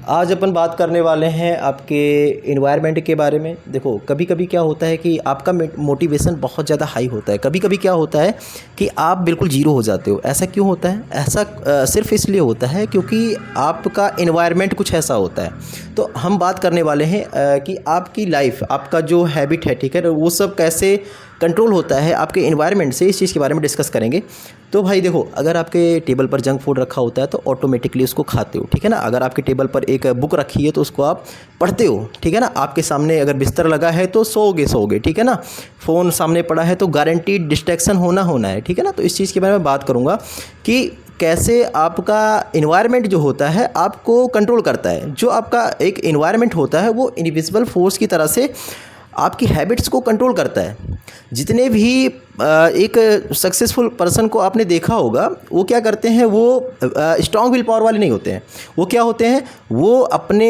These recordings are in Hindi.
आज अपन बात करने वाले हैं आपके इन्वायरमेंट के बारे में। देखो, कभी कभी क्या होता है कि आपका मोटिवेशन बहुत ज़्यादा हाई होता है, कभी कभी क्या होता है कि आप बिल्कुल ज़ीरो हो जाते हो। ऐसा क्यों होता है? ऐसा सिर्फ इसलिए होता है क्योंकि आपका इन्वायरमेंट कुछ ऐसा होता है। तो हम बात करने वाले हैं कि आपकी लाइफ, आपका जो हैबिट है, ठीक है, वो सब कैसे कंट्रोल होता है आपके इन्वायरमेंट से, इस चीज़ के बारे में डिस्कस करेंगे। तो भाई देखो, अगर आपके टेबल पर जंक फूड रखा होता है तो ऑटोमेटिकली उसको खाते हो, ठीक है ना। अगर आपके टेबल पर एक बुक रखी है तो उसको आप पढ़ते हो, ठीक है ना। आपके सामने अगर बिस्तर लगा है तो सोओगे, ठीक है ना। फ़ोन सामने पड़ा है तो गारंटीड डिस्ट्रैक्शन होना है, ठीक है ना। तो इस चीज़ के बारे में बात करूँगा कि कैसे आपका इन्वायरमेंट जो होता है आपको कंट्रोल करता है। जो आपका एक इन्वायरमेंट होता है वो इनविजिबल फोर्स की तरह से आपकी हैबिट्स को कंट्रोल करता है। जितने भी एक सक्सेसफुल पर्सन को आपने देखा होगा, वो क्या करते हैं, वो स्ट्रॉन्ग विल पावर वाले नहीं होते हैं। वो क्या होते हैं, वो अपने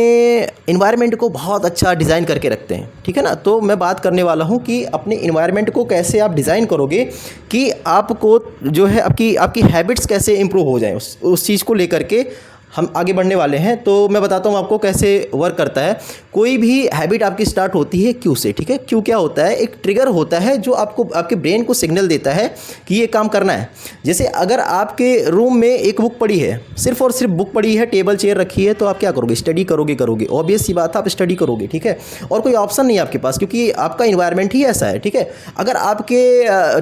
इन्वायरमेंट को बहुत अच्छा डिज़ाइन करके रखते हैं, ठीक है ना। तो मैं बात करने वाला हूँ कि अपने इन्वायरमेंट को कैसे आप डिज़ाइन करोगे कि आपको जो है आपकी हैबिट्स कैसे इंप्रूव हो जाएं। उस चीज़ को लेकर के हम आगे बढ़ने वाले हैं। तो मैं बताता हूँ आपको कैसे वर्क करता है। कोई भी हैबिट आपकी स्टार्ट होती है क्यू से, ठीक है। क्यू क्या होता है? एक ट्रिगर होता है जो आपको आपके ब्रेन को सिग्नल देता है कि ये काम करना है। जैसे अगर आपके रूम में एक बुक पड़ी है, सिर्फ और सिर्फ बुक पड़ी है, टेबल चेयर रखी है, तो आप क्या करोगे? स्टडी करोगे। ऑब्वियस सी बात है, आप स्टडी करोगे, ठीक है। और कोई ऑप्शन नहीं है आपके पास, क्योंकि आपका इन्वायरमेंट ही ऐसा है, ठीक है। अगर आपके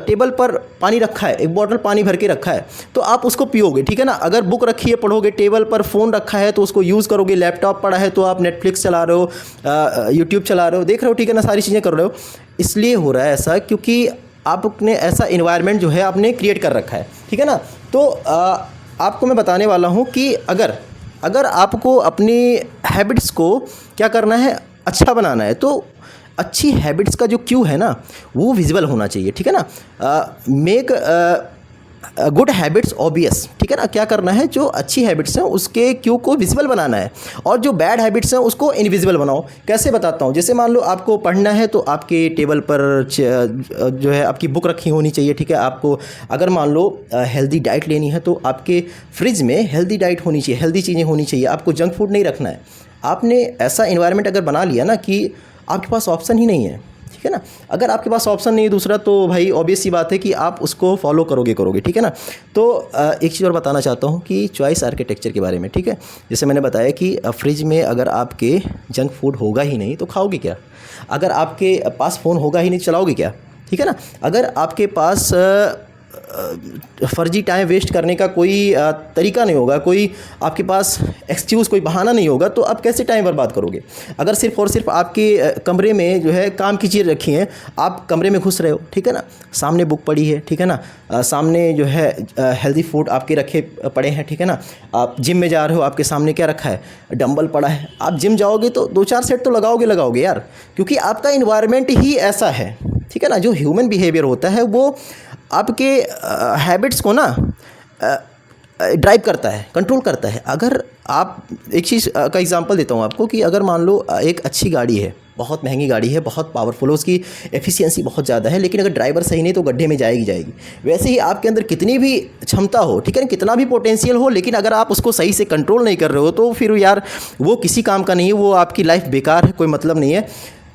टेबल पर पानी रखा है, एक बॉटल पानी भर के रखा है, तो आप उसको पियोगे, ठीक है ना। अगर बुक रखी है पढ़ोगे, टेबल पर फ़ोन रखा है तो उसको यूज़ करोगे, लैपटॉप पड़ा है तो आप नेटफ्लिक्स चला रहे हो, यूट्यूब चला रहे हो, देख रहे हो, ठीक है ना, सारी चीज़ें कर रहे हो। इसलिए हो रहा है ऐसा क्योंकि आपने ऐसा इन्वायरमेंट जो है आपने क्रिएट कर रखा है, ठीक है ना। तो आपको मैं बताने वाला हूँ कि अगर आपको अपनी हैबिट्स को क्या करना है, अच्छा बनाना है, तो अच्छी हैबिट्स का जो क्यू है ना वो विजिबल होना चाहिए, ठीक है ना। मेक गुड हैबिट्स ऑब्वियस, ठीक है ना। क्या करना है, जो अच्छी हैबिट्स हैं उसके क्यू को विजिबल बनाना है, और जो बैड हैबिट्स हैं उसको इनविजिबल बनाओ। कैसे बताता हूँ। जैसे मान लो आपको पढ़ना है तो आपके टेबल पर जो है आपकी बुक रखी होनी चाहिए, ठीक है। आपको अगर मान लो हेल्दी डाइट लेनी है तो आपके फ्रिज में हेल्दी डाइट होनी चाहिए, हेल्दी चीज़ें होनी चाहिए। आपको जंक फूड नहीं रखना है। आपने ऐसा इन्वायरमेंट अगर बना लिया ना कि आपके पास ऑप्शन ही नहीं है, ठीक है ना। अगर आपके पास ऑप्शन नहीं है दूसरा, तो भाई ऑब्वियस सी बात है कि आप उसको फॉलो करोगे, ठीक है ना। तो एक चीज़ और बताना चाहता हूँ कि चॉइस आर्किटेक्चर के बारे में, ठीक है। जैसे मैंने बताया कि फ्रिज में अगर आपके जंक फूड होगा ही नहीं तो खाओगे क्या। अगर आपके पास फ़ोन होगा ही नहीं, चलाओगे क्या, ठीक है ना। अगर आपके पास फर्जी टाइम वेस्ट करने का कोई तरीका नहीं होगा, कोई आपके पास एक्सक्यूज़, कोई बहाना नहीं होगा, तो आप कैसे टाइम बर्बाद करोगे। अगर सिर्फ और सिर्फ आपके कमरे में जो है काम की चीज़ रखी हैं, आप कमरे में घुस रहे हो, ठीक है ना, सामने बुक पड़ी है, ठीक है ना, सामने जो है हेल्दी फूड आपके रखे पड़े हैं, ठीक है ना। आप जिम में जा रहे हो, आपके सामने क्या रखा है, डंबल पड़ा है। आप जिम जाओगे तो 2-4 सेट तो लगाओगे यार, क्योंकि आपका इन्वायरमेंट ही ऐसा है, ठीक है ना। जो ह्यूमन बिहेवियर होता है वो आपके हैबिट्स को ना ड्राइव करता है, कंट्रोल करता है। अगर आप एक चीज़ का एग्जांपल देता हूँ आपको कि अगर मान लो एक अच्छी गाड़ी है, बहुत महंगी गाड़ी है, बहुत पावरफुल है, उसकी एफिशिएंसी बहुत ज़्यादा है, लेकिन अगर ड्राइवर सही नहीं तो गड्ढे में जाएगी। वैसे ही आपके अंदर कितनी भी क्षमता हो, ठीक है ना, कितना भी पोटेंशियल हो, लेकिन अगर आप उसको सही से कंट्रोल नहीं कर रहे हो तो फिर यार वो किसी काम का नहीं है, वो आपकी लाइफ बेकार है, कोई मतलब नहीं है।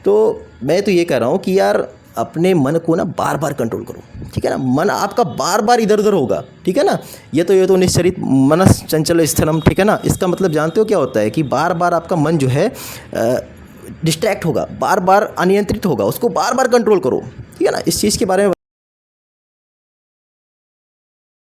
तो मैं तो ये कह रहा हूँ कि यार अपने मन को ना बार बार कंट्रोल करो, ठीक है ना। मन आपका बार बार इधर उधर होगा, ठीक है ना। ये तो निश्चरित मनस चंचल स्थलम, ठीक है ना। इसका मतलब जानते हो क्या होता है कि बार बार आपका मन जो है डिस्ट्रैक्ट होगा, बार बार अनियंत्रित होगा, उसको बार बार कंट्रोल करो, ठीक है ना। इस चीज़ के बारे में